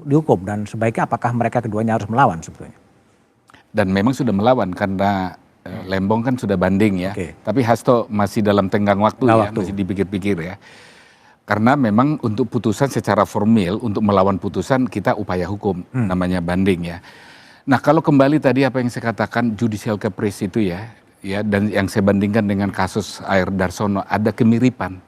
dihukum dan sebaiknya apakah mereka keduanya harus melawan sebetulnya? Dan memang sudah melawan karena Lembong kan sudah banding ya. Tapi Hasto masih dalam tenggang waktu ya, masih dipikir-pikir ya. Karena memang untuk putusan secara formil, untuk melawan putusan kita upaya hukum, namanya banding ya. Nah kalau kembali tadi apa yang saya katakan judicial caprice itu ya, dan yang saya bandingkan dengan kasus Air Darsono ada kemiripan.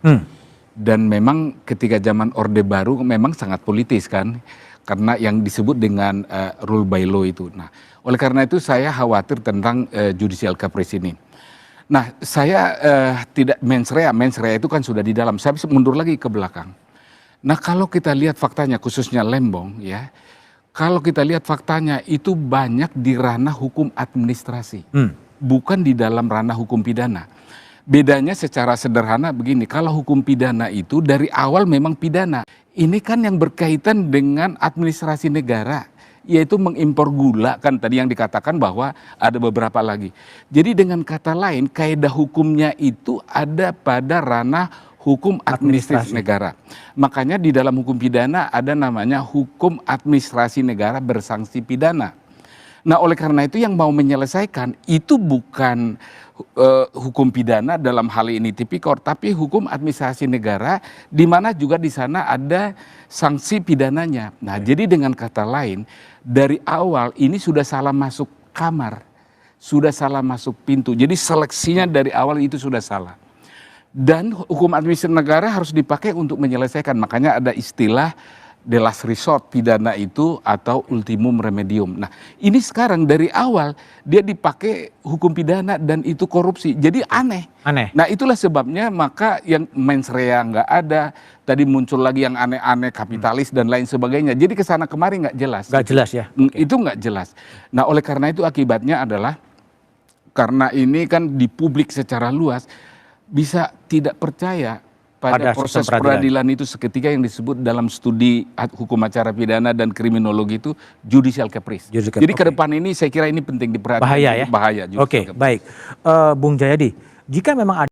Dan memang ketika zaman Orde Baru memang sangat politis kan, karena yang disebut dengan rule by law itu. Nah oleh karena itu saya khawatir tentang judicial caprice ini. Nah saya tidak mens rea itu kan sudah di dalam, saya bisa mundur lagi ke belakang. Nah kalau kita lihat faktanya khususnya Lembong ya, kalau kita lihat faktanya itu banyak di ranah hukum administrasi, bukan di dalam ranah hukum pidana. Bedanya secara sederhana begini, kalau hukum pidana itu dari awal memang pidana. Ini kan yang berkaitan dengan administrasi negara, yaitu mengimpor gula kan tadi yang dikatakan bahwa ada beberapa lagi. Jadi dengan kata lain kaidah hukumnya itu ada pada ranah hukum administrasi negara. Makanya di dalam hukum pidana ada namanya hukum administrasi negara bersangsi pidana. Nah oleh karena itu yang mau menyelesaikan itu bukan hukum pidana dalam hal ini tipikor, tapi hukum administrasi negara di mana juga di sana ada sanksi pidananya. Nah jadi dengan kata lain dari awal ini sudah salah masuk kamar, sudah salah masuk pintu. Jadi seleksinya dari awal itu sudah salah. Dan hukum administrasi negara harus dipakai untuk menyelesaikan. Makanya ada istilah the last resort pidana itu atau ultimum remedium. Nah ini sekarang dari awal dia dipakai hukum pidana dan itu korupsi. Jadi aneh. Nah itulah sebabnya maka yang mens rea nggak ada. Tadi muncul lagi yang aneh-aneh kapitalis dan lain sebagainya. Jadi kesana kemari nggak jelas. Nggak jelas ya? Itu nggak jelas. Nah oleh karena itu akibatnya adalah karena ini kan di publik secara luas bisa tidak percaya pada proses peradilan itu seketika yang disebut dalam studi hukum acara pidana dan kriminologi itu judicial caprice. Jadi ke depan ini saya kira ini penting diperhatikan. Bahaya ya? Bahaya. Oke, baik. Bung Jayadi, jika memang ada